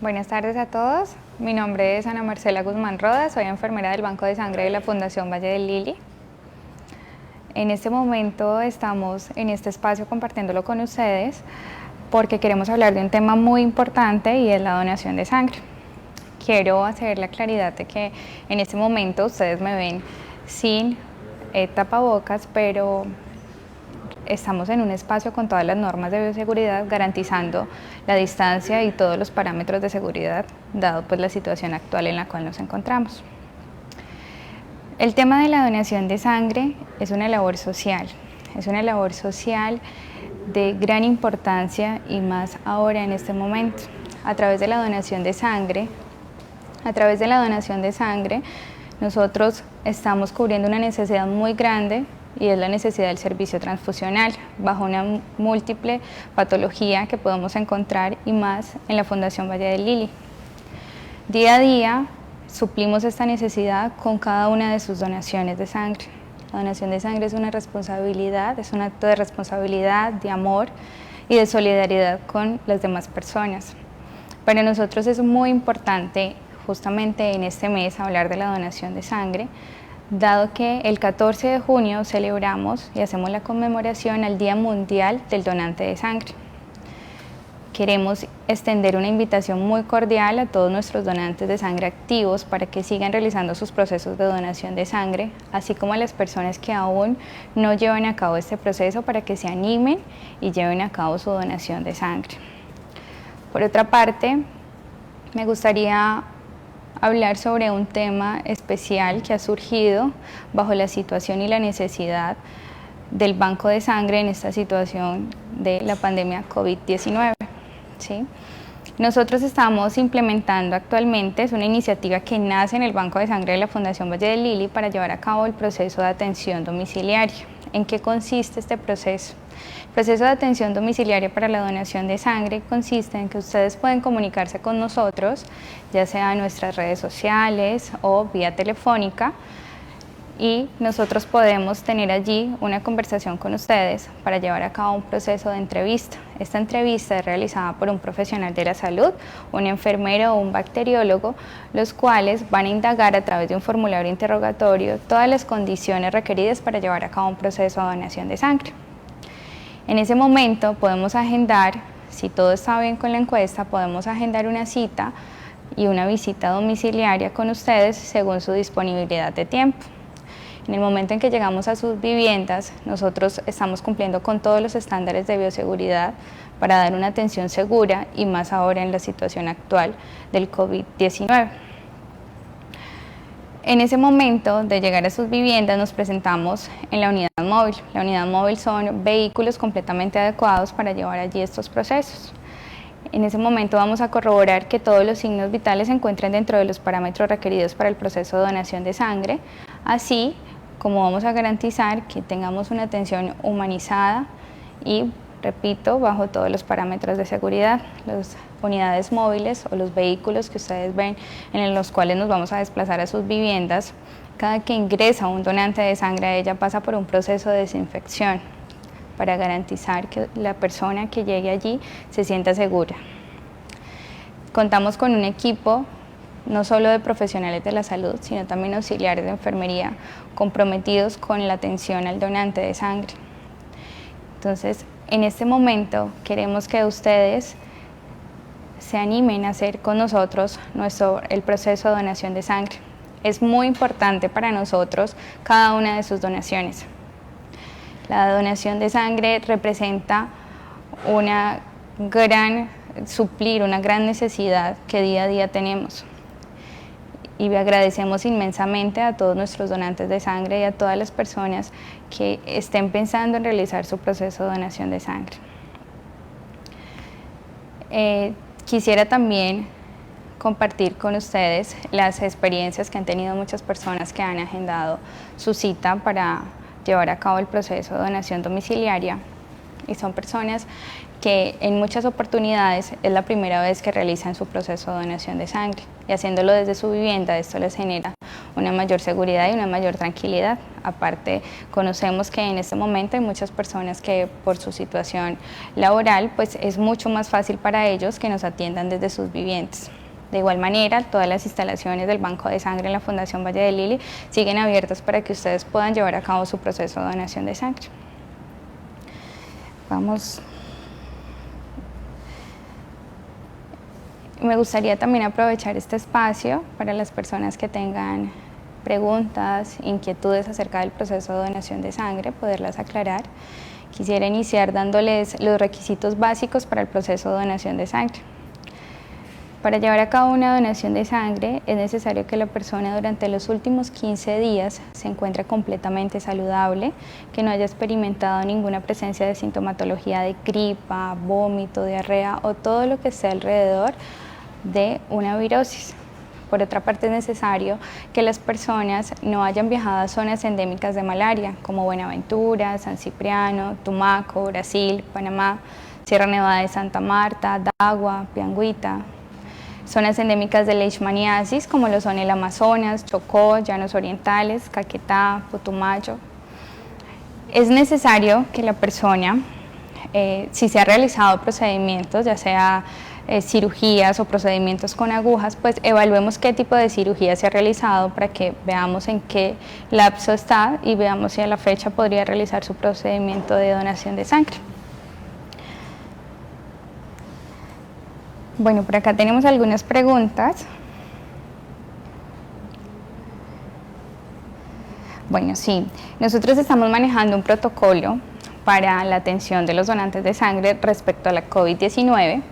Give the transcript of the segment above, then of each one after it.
Buenas tardes a todos. Mi nombre es Ana Marcela Guzmán Rodas, soy enfermera del Banco de Sangre de la Fundación Valle del Lili. En este momento estamos en este espacio compartiéndolo con ustedes porque queremos hablar de un tema muy importante y es la donación de sangre. Quiero hacer la claridad de que en este momento ustedes me ven sin tapabocas, pero estamos en un espacio con todas las normas de bioseguridad, garantizando la distancia y todos los parámetros de seguridad, dado pues la situación actual en la cual nos encontramos. El tema de la donación de sangre es una labor social de gran importancia y más ahora en este momento. A través de la donación de sangre, nosotros estamos cubriendo una necesidad muy grande y es la necesidad del servicio transfusional bajo una múltiple patología que podemos encontrar y más en la Fundación Valle del Lili. Día a día suplimos esta necesidad con cada una de sus donaciones de sangre. La donación de sangre es una responsabilidad, es un acto de responsabilidad, de amor y de solidaridad con las demás personas. Para nosotros es muy importante justamente en este mes hablar de la donación de sangre, dado que el 14 de junio celebramos y hacemos la conmemoración al Día Mundial del Donante de Sangre. Queremos extender una invitación muy cordial a todos nuestros donantes de sangre activos para que sigan realizando sus procesos de donación de sangre, así como a las personas que aún no llevan a cabo este proceso para que se animen y lleven a cabo su donación de sangre. Por otra parte, me gustaría hablar sobre un tema especial que ha surgido bajo la situación y la necesidad del banco de sangre en esta situación de la pandemia COVID-19. ¿Sí? Nosotros estamos implementando actualmente, es una iniciativa que nace en el Banco de Sangre de la Fundación Valle del Lili para llevar a cabo el proceso de atención domiciliaria. ¿En qué consiste este proceso? El proceso de atención domiciliaria para la donación de sangre consiste en que ustedes pueden comunicarse con nosotros, ya sea en nuestras redes sociales o vía telefónica, y nosotros podemos tener allí una conversación con ustedes para llevar a cabo un proceso de entrevista. Esta entrevista es realizada por un profesional de la salud, un enfermero o un bacteriólogo, los cuales van a indagar a través de un formulario interrogatorio todas las condiciones requeridas para llevar a cabo un proceso de donación de sangre. En ese momento podemos agendar, si todo está bien con la encuesta, podemos agendar una cita y una visita domiciliaria con ustedes según su disponibilidad de tiempo. En el momento en que llegamos a sus viviendas, nosotros estamos cumpliendo con todos los estándares de bioseguridad para dar una atención segura y más ahora en la situación actual del COVID-19. En ese momento de llegar a sus viviendas nos presentamos en la unidad móvil. La unidad móvil son vehículos completamente adecuados para llevar allí estos procesos. En ese momento vamos a corroborar que todos los signos vitales se encuentren dentro de los parámetros requeridos para el proceso de donación de sangre, así como vamos a garantizar que tengamos una atención humanizada y, repito, bajo todos los parámetros de seguridad. Las unidades móviles o los vehículos que ustedes ven en los cuales nos vamos a desplazar a sus viviendas, cada que ingresa un donante de sangre a ella pasa por un proceso de desinfección para garantizar que la persona que llegue allí se sienta segura. Contamos con un equipo no solo de profesionales de la salud, sino también auxiliares de enfermería comprometidos con la atención al donante de sangre. Entonces, en este momento queremos que ustedes se animen a hacer con nosotros el proceso de donación de sangre. Es muy importante para nosotros cada una de sus donaciones. La donación de sangre representa suplir una gran necesidad que día a día tenemos. Y agradecemos inmensamente a todos nuestros donantes de sangre y a todas las personas que estén pensando en realizar su proceso de donación de sangre. Quisiera también compartir con ustedes las experiencias que han tenido muchas personas que han agendado su cita para llevar a cabo el proceso de donación domiciliaria, y son personas que en muchas oportunidades es la primera vez que realizan su proceso de donación de sangre, y haciéndolo desde su vivienda esto les genera una mayor seguridad y una mayor tranquilidad. Aparte, conocemos que en este momento hay muchas personas que por su situación laboral, pues es mucho más fácil para ellos que nos atiendan desde sus viviendas. De igual manera, todas las instalaciones del Banco de Sangre en la Fundación Valle de Lili siguen abiertas para que ustedes puedan llevar a cabo su proceso de donación de sangre. Vamos. Me gustaría también aprovechar este espacio para las personas que tengan preguntas, inquietudes acerca del proceso de donación de sangre, poderlas aclarar. Quisiera iniciar dándoles los requisitos básicos para el proceso de donación de sangre. Para llevar a cabo una donación de sangre es necesario que la persona durante los últimos 15 días se encuentre completamente saludable, que no haya experimentado ninguna presencia de sintomatología de gripa, vómito, diarrea o todo lo que esté alrededor de una virosis. Por otra parte, es necesario que las personas no hayan viajado a zonas endémicas de malaria, como Buenaventura, San Cipriano, Tumaco, Brasil, Panamá, Sierra Nevada de Santa Marta, Dagua, Piangüita. Zonas endémicas de leishmaniasis, como lo son el Amazonas, Chocó, Llanos Orientales, Caquetá, Putumayo. Es necesario que la persona, si se ha realizado procedimientos, ya sea cirugías o procedimientos con agujas, pues evaluemos qué tipo de cirugía se ha realizado para que veamos en qué lapso está y veamos si a la fecha podría realizar su procedimiento de donación de sangre. Bueno, por acá tenemos algunas preguntas. Bueno, sí, nosotros estamos manejando un protocolo para la atención de los donantes de sangre respecto a la COVID-19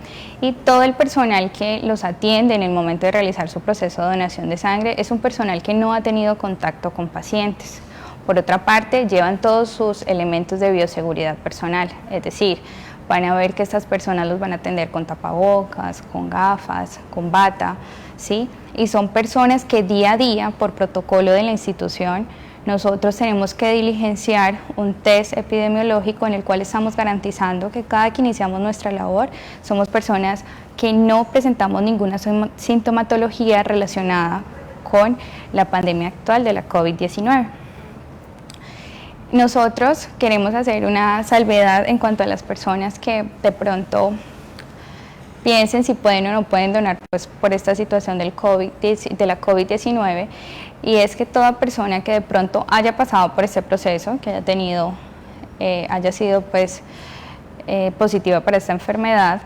y todo el personal que los atiende en el momento de realizar su proceso de donación de sangre es un personal que no ha tenido contacto con pacientes. Por otra parte, llevan todos sus elementos de bioseguridad personal, es decir, van a ver que estas personas los van a atender con tapabocas, con gafas, con bata, ¿sí? Y son personas que día a día, por protocolo de la institución, nosotros tenemos que diligenciar un test epidemiológico en el cual estamos garantizando que cada que iniciamos nuestra labor somos personas que no presentamos ninguna sintomatología relacionada con la pandemia actual de la COVID-19. Nosotros queremos hacer una salvedad en cuanto a las personas que de pronto piensen si pueden o no pueden donar pues, por esta situación de la COVID-19, y es que toda persona que de pronto haya pasado por este proceso, que haya sido pues, positiva para esta enfermedad,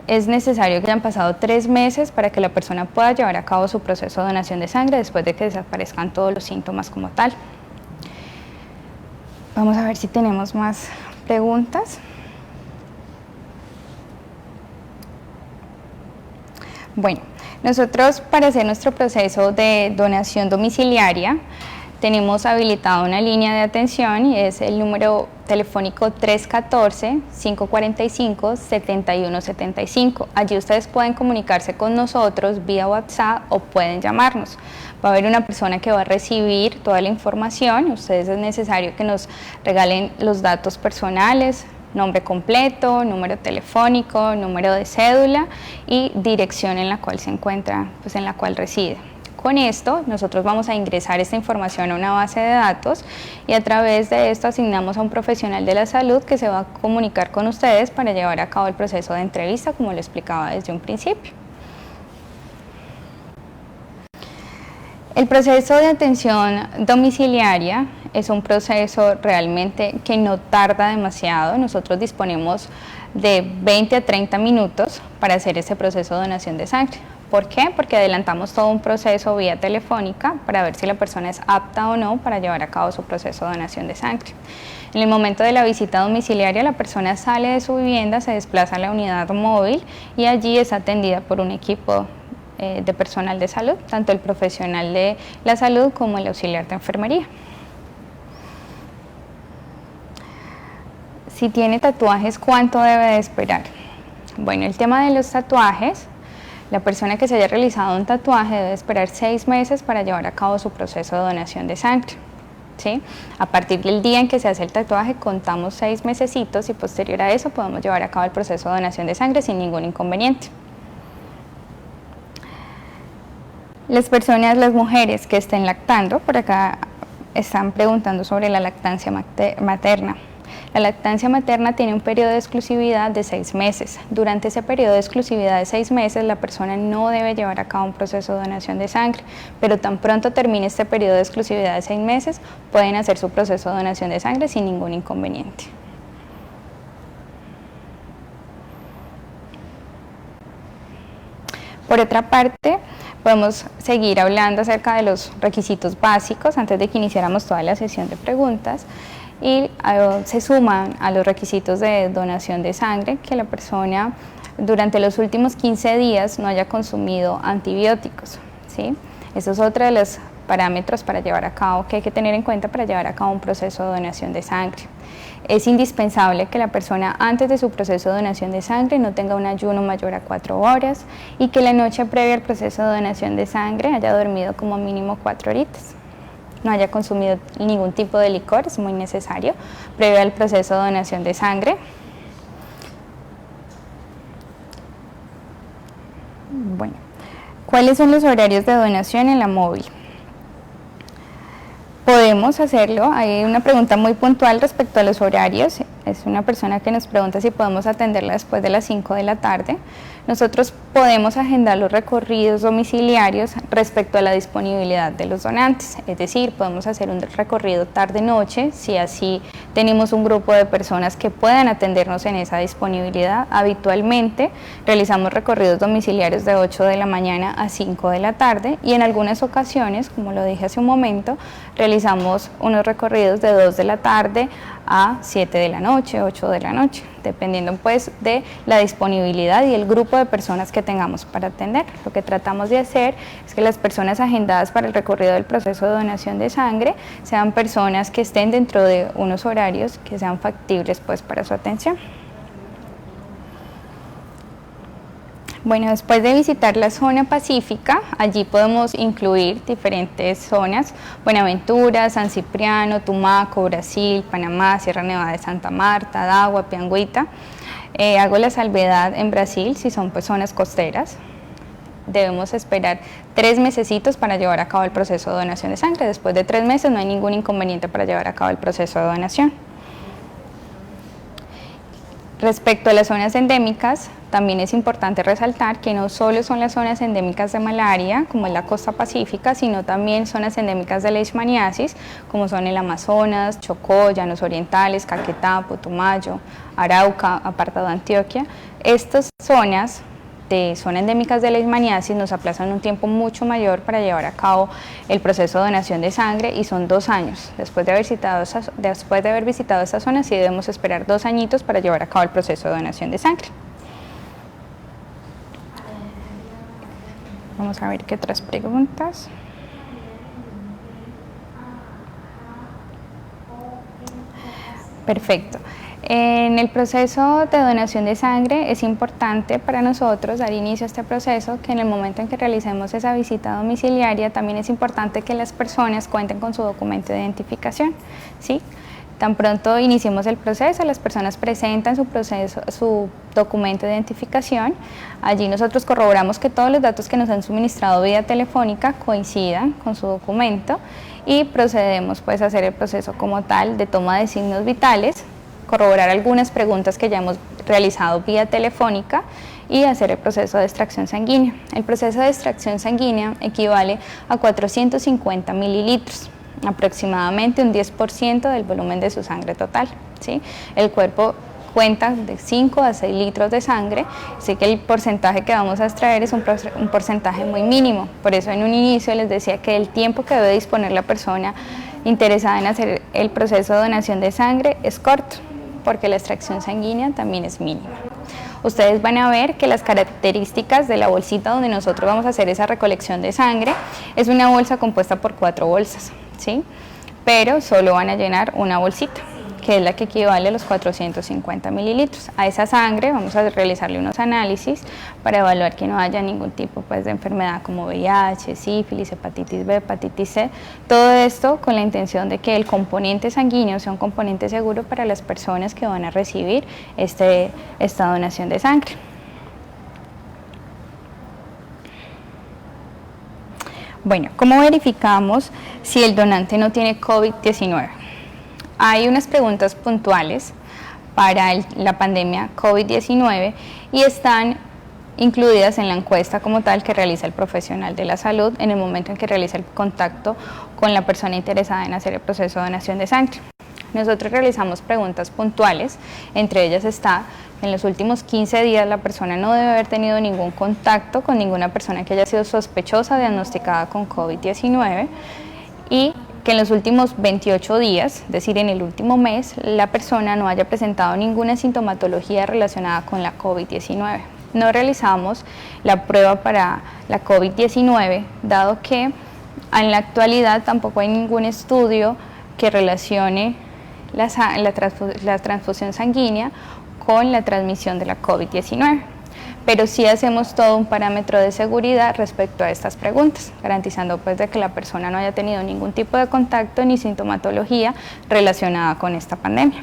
es necesario que hayan pasado 3 meses para que la persona pueda llevar a cabo su proceso de donación de sangre después de que desaparezcan todos los síntomas como tal. Vamos a ver si tenemos más preguntas. Bueno, nosotros para hacer nuestro proceso de donación domiciliaria tenemos habilitada una línea de atención y es el número telefónico 314-545-7175. Allí ustedes pueden comunicarse con nosotros vía WhatsApp o pueden llamarnos. Va a haber una persona que va a recibir toda la información. Ustedes es necesario que nos regalen los datos personales, nombre completo, número telefónico, número de cédula y dirección en la cual se encuentra, pues en la cual reside. Con esto nosotros vamos a ingresar esta información a una base de datos y a través de esto asignamos a un profesional de la salud que se va a comunicar con ustedes para llevar a cabo el proceso de entrevista, como lo explicaba desde un principio. El proceso de atención domiciliaria es un proceso realmente que no tarda demasiado. Nosotros disponemos de 20 a 30 minutos para hacer este proceso de donación de sangre. ¿Por qué? Porque adelantamos todo un proceso vía telefónica para ver si la persona es apta o no para llevar a cabo su proceso de donación de sangre. En el momento de la visita domiciliaria, la persona sale de su vivienda, se desplaza a la unidad móvil y allí es atendida por un equipo de personal de salud, tanto el profesional de la salud como el auxiliar de enfermería. Si tiene tatuajes, ¿cuánto debe de esperar? Bueno, el tema de los tatuajes, la persona que se haya realizado un tatuaje debe esperar 6 meses para llevar a cabo su proceso de donación de sangre, ¿sí? A partir del día en que se hace el tatuaje, contamos 6 mesecitos y posterior a eso podemos llevar a cabo el proceso de donación de sangre sin ningún inconveniente. Las mujeres que estén lactando, por acá están preguntando sobre la lactancia materna. La lactancia materna tiene un periodo de exclusividad de 6 meses. Durante ese periodo de exclusividad de 6 meses, la persona no debe llevar a cabo un proceso de donación de sangre, pero tan pronto termine este periodo de exclusividad de 6 meses, pueden hacer su proceso de donación de sangre sin ningún inconveniente. Por otra parte, podemos seguir hablando acerca de los requisitos básicos antes de que iniciáramos toda la sesión de preguntas, y se suman a los requisitos de donación de sangre que la persona durante los últimos 15 días no haya consumido antibióticos, ¿sí? Eso es otro de los parámetros para llevar a cabo, que hay que tener en cuenta para llevar a cabo un proceso de donación de sangre. Es indispensable que la persona antes de su proceso de donación de sangre no tenga un ayuno mayor a 4 horas y que la noche previa al proceso de donación de sangre haya dormido como mínimo 4 horitas. No haya consumido ningún tipo de licor, es muy necesario, previo al proceso de donación de sangre. Bueno, ¿cuáles son los horarios de donación en la móvil? Podemos hacerlo, hay una pregunta muy puntual respecto a los horarios, es una persona que nos pregunta si podemos atenderla después de las 5 de la tarde. Nosotros podemos agendar los recorridos domiciliarios respecto a la disponibilidad de los donantes, es decir, podemos hacer un recorrido tarde-noche si así tenemos un grupo de personas que puedan atendernos en esa disponibilidad. Habitualmente realizamos recorridos domiciliarios de 8 de la mañana a 5 de la tarde y en algunas ocasiones, como lo dije hace un momento, realizamos unos recorridos de 2 de la tarde a 7 de la noche, 8 de la noche, dependiendo pues de la disponibilidad y el grupo de personas que tengamos para atender. Lo que tratamos de hacer es que las personas agendadas para el recorrido del proceso de donación de sangre sean personas que estén dentro de unos horarios que sean factibles pues para su atención. Bueno, después de visitar la zona pacífica, allí podemos incluir diferentes zonas: Buenaventura, San Cipriano, Tumaco, Brasil, Panamá, Sierra Nevada de Santa Marta, Dagua, Piangüita. Hago la salvedad en Brasil, si son pues zonas costeras, debemos esperar 3 mesecitos para llevar a cabo el proceso de donación de sangre. Después de 3 meses no hay ningún inconveniente para llevar a cabo el proceso de donación. Respecto a las zonas endémicas, también es importante resaltar que no solo son las zonas endémicas de malaria, como es la costa pacífica, sino también zonas endémicas de leishmaniasis, como son el Amazonas, Chocó, Llanos Orientales, Caquetá, Putumayo, Arauca, apartado Antioquia. Estas zonas endémicas de leishmaniasis nos aplazan un tiempo mucho mayor para llevar a cabo el proceso de donación de sangre y son 2 años. Después de haber visitado estas zonas, sí debemos esperar 2 añitos para llevar a cabo el proceso de donación de sangre. Vamos a ver qué otras preguntas. Perfecto. En el proceso de donación de sangre es importante para nosotros dar inicio a este proceso, que en el momento en que realicemos esa visita domiciliaria también es importante que las personas cuenten con su documento de identificación, ¿sí? Tan pronto iniciemos el proceso, las personas presentan su documento de identificación. Allí nosotros corroboramos que todos los datos que nos han suministrado vía telefónica coincidan con su documento y procedemos pues a hacer el proceso como tal de toma de signos vitales, corroborar algunas preguntas que ya hemos realizado vía telefónica y hacer el proceso de extracción sanguínea. El proceso de extracción sanguínea equivale a 450 mililitros, aproximadamente un 10% del volumen de su sangre total, ¿sí? El cuerpo cuenta de 5 a 6 litros de sangre, así que el porcentaje que vamos a extraer es un porcentaje muy mínimo. Por eso en un inicio les decía que el tiempo que debe disponer la persona interesada en hacer el proceso de donación de sangre es corto, porque la extracción sanguínea también es mínima. Ustedes van a ver que las características de la bolsita donde nosotros vamos a hacer esa recolección de sangre es una bolsa compuesta por 4 bolsas, ¿sí? Pero solo van a llenar una bolsita, que es la que equivale a los 450 mililitros. A esa sangre vamos a realizarle unos análisis para evaluar que no haya ningún tipo pues, de enfermedad como VIH, sífilis, hepatitis B, hepatitis C. Todo esto con la intención de que el componente sanguíneo sea un componente seguro para las personas que van a recibir esta donación de sangre. Bueno, ¿cómo verificamos si el donante no tiene COVID-19? Hay unas preguntas puntuales para la pandemia COVID-19 y están incluidas en la encuesta como tal que realiza el profesional de la salud en el momento en que realiza el contacto con la persona interesada en hacer el proceso de donación de sangre. Nosotros realizamos preguntas puntuales, entre ellas está: en los últimos 15 días la persona no debe haber tenido ningún contacto con ninguna persona que haya sido sospechosa diagnosticada con COVID-19 y que en los últimos 28 días, es decir, en el último mes, la persona no haya presentado ninguna sintomatología relacionada con la COVID-19. No realizamos la prueba para la COVID-19, dado que en la actualidad tampoco hay ningún estudio que relacione la transfusión sanguínea con la transmisión de la COVID-19, pero sí hacemos todo un parámetro de seguridad respecto a estas preguntas, garantizando pues de que la persona no haya tenido ningún tipo de contacto ni sintomatología relacionada con esta pandemia.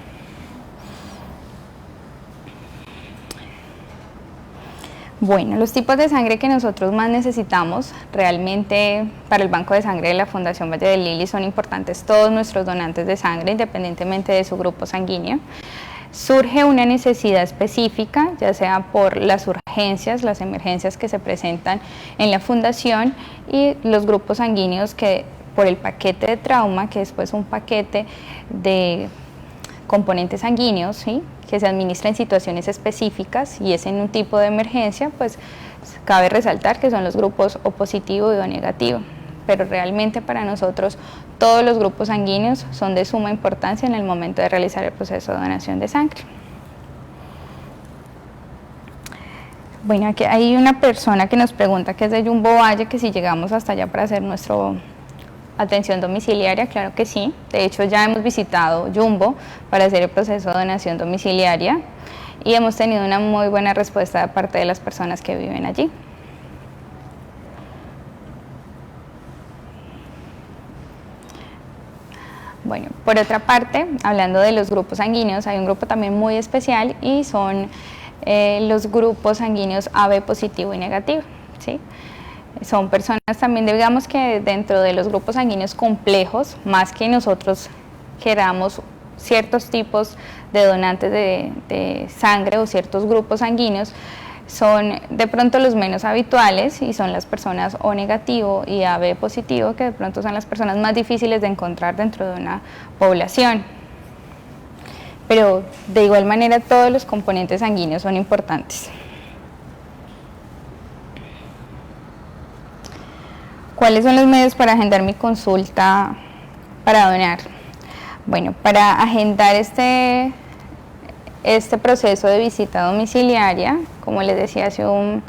Bueno, los tipos de sangre que nosotros más necesitamos realmente para el banco de sangre de la Fundación Valle del Lili son importantes todos nuestros donantes de sangre, independientemente de su grupo sanguíneo. Surge una necesidad específica, ya sea por las urgencias, las emergencias que se presentan en la fundación, y los grupos sanguíneos que por el paquete de trauma, que es pues un paquete de componentes sanguíneos, ¿sí?, que se administra en situaciones específicas y es en un tipo de emergencia, pues cabe resaltar que son los grupos O positivo y O negativo. Pero realmente para nosotros todos los grupos sanguíneos son de suma importancia en el momento de realizar el proceso de donación de sangre. Bueno, aquí hay una persona que nos pregunta, que es de Jumbo Valle, que si llegamos hasta allá para hacer nuestra atención domiciliaria. Claro que sí, de hecho ya hemos visitado Jumbo para hacer el proceso de donación domiciliaria y hemos tenido una muy buena respuesta de parte de las personas que viven allí. Bueno, por otra parte, hablando de los grupos sanguíneos, hay un grupo también muy especial y son los grupos sanguíneos AB positivo y negativo, ¿sí? Son personas también, digamos que dentro de los grupos sanguíneos complejos, más que nosotros queramos ciertos tipos de donantes de sangre o ciertos grupos sanguíneos, son de pronto los menos habituales y son las personas O negativo y AB positivo, que de pronto son las personas más difíciles de encontrar dentro de una población. Pero de igual manera todos los componentes sanguíneos son importantes. ¿Cuáles son los medios para agendar mi consulta para donar? Bueno, para agendar este proceso de visita domiciliaria, como les decía hace un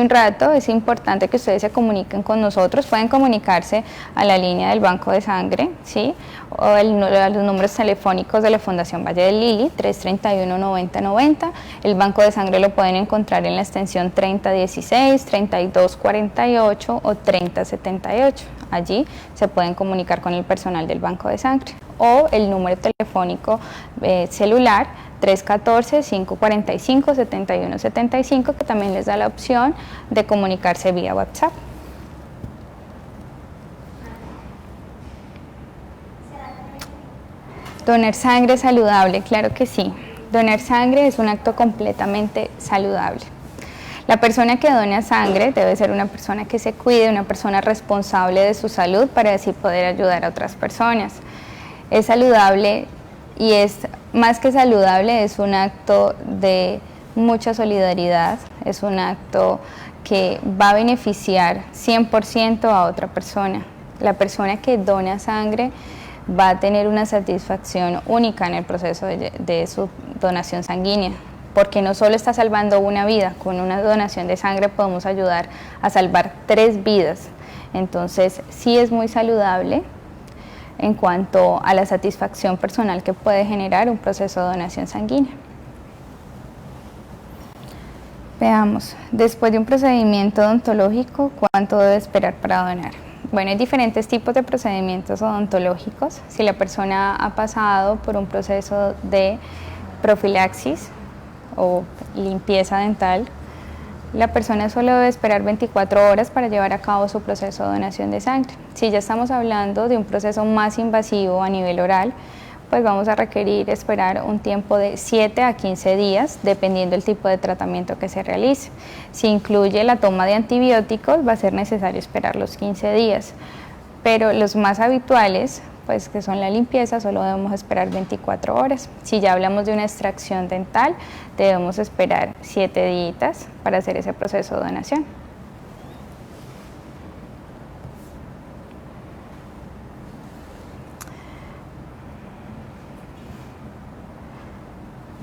rato, es importante que ustedes se comuniquen con nosotros. Pueden comunicarse a la línea del banco de sangre, ¿sí?, o a los números telefónicos de la Fundación Valle del Lili, 331-9090. El banco de sangre lo pueden encontrar en la extensión 3016, 3248 o 3078. Allí se pueden comunicar con el personal del banco de sangre, o el número telefónico celular 314-545-7175, que también les da la opción de comunicarse vía WhatsApp. Donar sangre saludable, claro que sí. Donar sangre es un acto completamente saludable. La persona que dona sangre debe ser una persona que se cuide, una persona responsable de su salud para así poder ayudar a otras personas. Es saludable y es más que saludable, es un acto de mucha solidaridad, es un acto que va a beneficiar 100% a otra persona. La persona que dona sangre va a tener una satisfacción única en el proceso de su donación sanguínea, porque no solo está salvando una vida, con una donación de sangre podemos ayudar a salvar 3 vidas. Entonces sí es muy saludable en cuanto a la satisfacción personal que puede generar un proceso de donación sanguínea. Veamos, después de un procedimiento odontológico, ¿cuánto debe esperar para donar? Bueno, hay diferentes tipos de procedimientos odontológicos. Si la persona ha pasado por un proceso de profilaxis o limpieza dental, La persona solo debe esperar 24 horas para llevar a cabo su proceso de donación de sangre. Si ya estamos hablando de un proceso más invasivo a nivel oral, pues vamos a requerir esperar un tiempo de 7 a 15 días, dependiendo del tipo de tratamiento que se realice. Si incluye la toma de antibióticos, va a ser necesario esperar los 15 días, pero los más habituales, pues que son la limpieza, solo debemos esperar 24 horas. Si ya hablamos de una extracción dental, debemos esperar 7 días para hacer ese proceso de donación.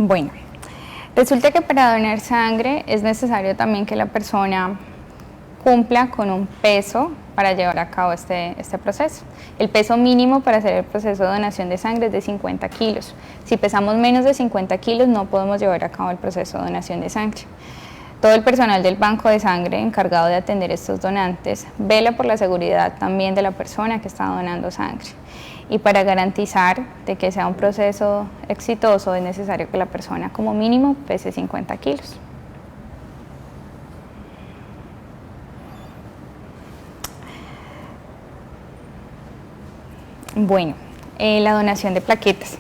Bueno, resulta que para donar sangre es necesario también que la persona cumpla con un peso para llevar a cabo este proceso. El peso mínimo para hacer el proceso de donación de sangre es de 50 kilos. Si pesamos menos de 50 kilos no podemos llevar a cabo el proceso de donación de sangre. Todo el personal del banco de sangre encargado de atender estos donantes vela por la seguridad también de la persona que está donando sangre. Y para garantizar de que sea un proceso exitoso es necesario que la persona como mínimo pese 50 kilos. Bueno, la donación de plaquetas.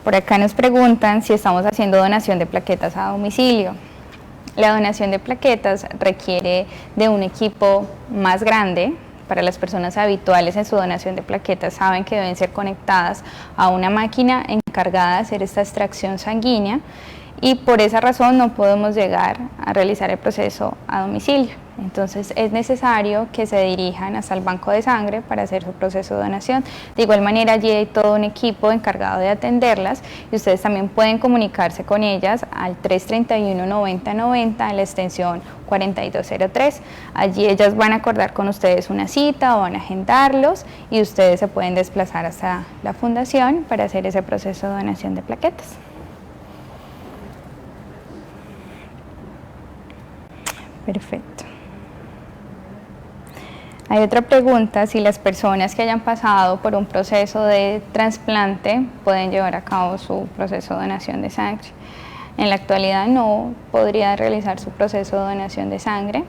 Por acá nos preguntan si estamos haciendo donación de plaquetas a domicilio. La donación de plaquetas requiere de un equipo más grande. Para las personas habituales en su donación de plaquetas saben que deben ser conectadas a una máquina encargada de hacer esta extracción sanguínea y por esa razón no podemos llegar a realizar el proceso a domicilio. Entonces es necesario que se dirijan hasta el banco de sangre para hacer su proceso de donación. De igual manera allí hay todo un equipo encargado de atenderlas y ustedes también pueden comunicarse con ellas al 331-9090 en la extensión 4203. Allí ellas van a acordar con ustedes una cita o van a agendarlos y ustedes se pueden desplazar hasta la fundación para hacer ese proceso de donación de plaquetas. Perfecto. Hay otra pregunta, si las personas que hayan pasado por un proceso de trasplante pueden llevar a cabo su proceso de donación de sangre. En la actualidad no podría realizar su proceso de donación de sangre.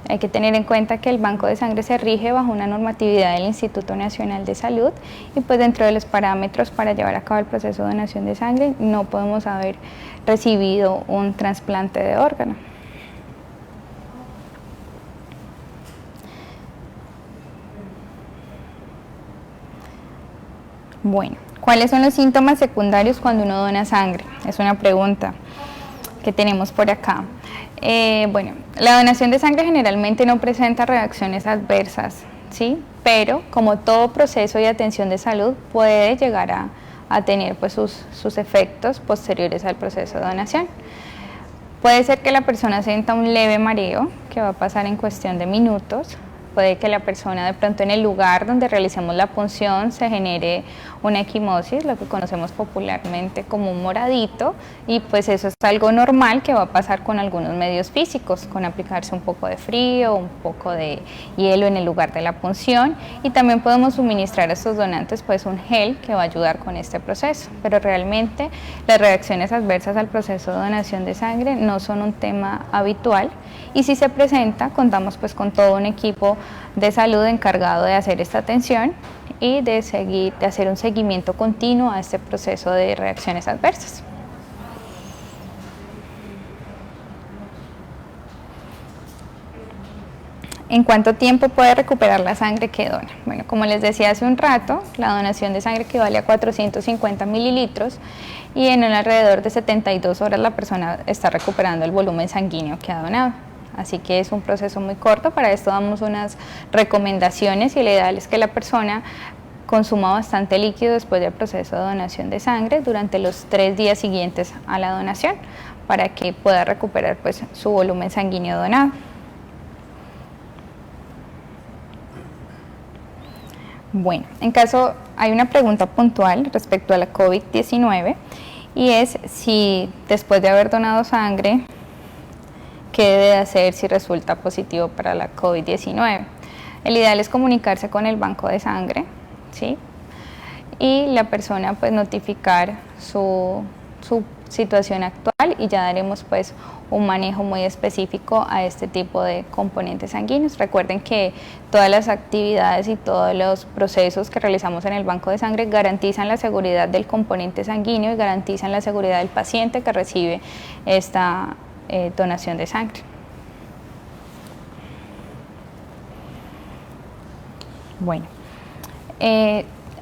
Hay que tener en cuenta que el banco de sangre se rige bajo una normatividad del Instituto Nacional de Salud y pues dentro de los parámetros para llevar a cabo el proceso de donación de sangre no podemos haber recibido un trasplante de órgano. Bueno, ¿cuáles son los síntomas secundarios cuando uno dona sangre? Es una pregunta que tenemos por acá. Bueno, la donación de sangre generalmente no presenta reacciones adversas, ¿sí? Pero como todo proceso de atención de salud puede llegar a tener pues, sus efectos posteriores al proceso de donación. Puede ser que la persona sienta un leve mareo que va a pasar en cuestión de minutos. Puede que la persona de pronto en el lugar donde realicemos la punción se genere una equimosis, lo que conocemos popularmente como un moradito, y pues eso es algo normal que va a pasar con algunos medios físicos, con aplicarse un poco de frío, un poco de hielo en el lugar de la punción, y también podemos suministrar a estos donantes pues un gel que va a ayudar con este proceso, pero realmente las reacciones adversas al proceso de donación de sangre no son un tema habitual, y si se presenta contamos pues con todo un equipo de salud encargado de hacer esta atención y de hacer un seguimiento continuo a este proceso de reacciones adversas. ¿En cuánto tiempo puede recuperar la sangre que dona? Bueno, como les decía hace un rato, la donación de sangre equivale a 450 mililitros y en un alrededor de 72 horas la persona está recuperando el volumen sanguíneo que ha donado. Así que es un proceso muy corto. Para esto damos unas recomendaciones y lo ideal es que la persona consuma bastante líquido después del proceso de donación de sangre durante los 3 días siguientes a la donación para que pueda recuperar pues, su volumen sanguíneo donado. Bueno, en caso hay una pregunta puntual respecto a la COVID-19 y es si después de haber donado sangre, ¿qué debe hacer si resulta positivo para la COVID-19? El ideal es comunicarse con el banco de sangre, ¿sí? Y la persona pues notificar su situación actual y ya daremos pues un manejo muy específico a este tipo de componentes sanguíneos. Recuerden que todas las actividades y todos los procesos que realizamos en el banco de sangre garantizan la seguridad del componente sanguíneo y garantizan la seguridad del paciente que recibe esta donación de sangre. Bueno,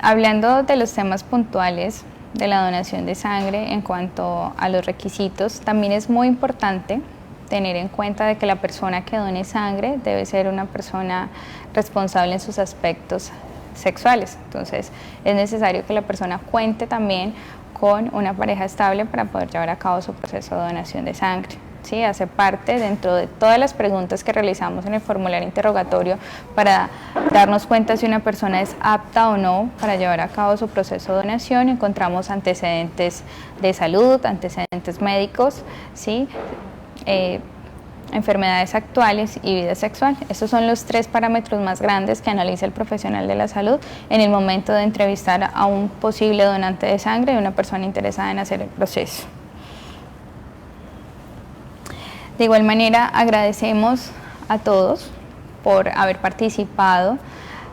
hablando de los temas puntuales de la donación de sangre en cuanto a los requisitos, también es muy importante tener en cuenta de que la persona que done sangre debe ser una persona responsable en sus aspectos sexuales. Entonces es necesario que la persona cuente también con una pareja estable para poder llevar a cabo su proceso de donación de sangre. ¿Sí? Hace parte dentro de todas las preguntas que realizamos en el formulario interrogatorio para darnos cuenta si una persona es apta o no para llevar a cabo su proceso de donación. Encontramos antecedentes de salud, antecedentes médicos, ¿sí? Enfermedades actuales y vida sexual. Estos son los 3 parámetros más grandes que analiza el profesional de la salud en el momento de entrevistar a un posible donante de sangre y una persona interesada en hacer el proceso. De igual manera, agradecemos a todos por haber participado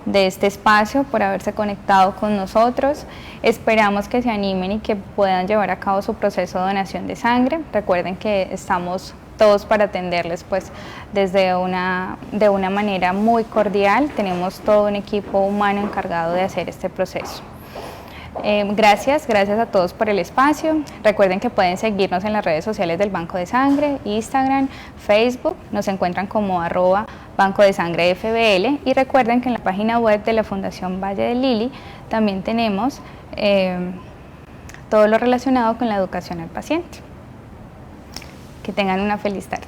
de este espacio, por haberse conectado con nosotros. Esperamos que se animen y que puedan llevar a cabo su proceso de donación de sangre. Recuerden que estamos todos para atenderles pues de una manera muy cordial. Tenemos todo un equipo humano encargado de hacer este proceso. Gracias a todos por el espacio. Recuerden que pueden seguirnos en las redes sociales del Banco de Sangre, Instagram, Facebook, nos encuentran como @Banco de Sangre FBL, y recuerden que en la página web de la Fundación Valle del Lili también tenemos todo lo relacionado con la educación al paciente. Que tengan una feliz tarde.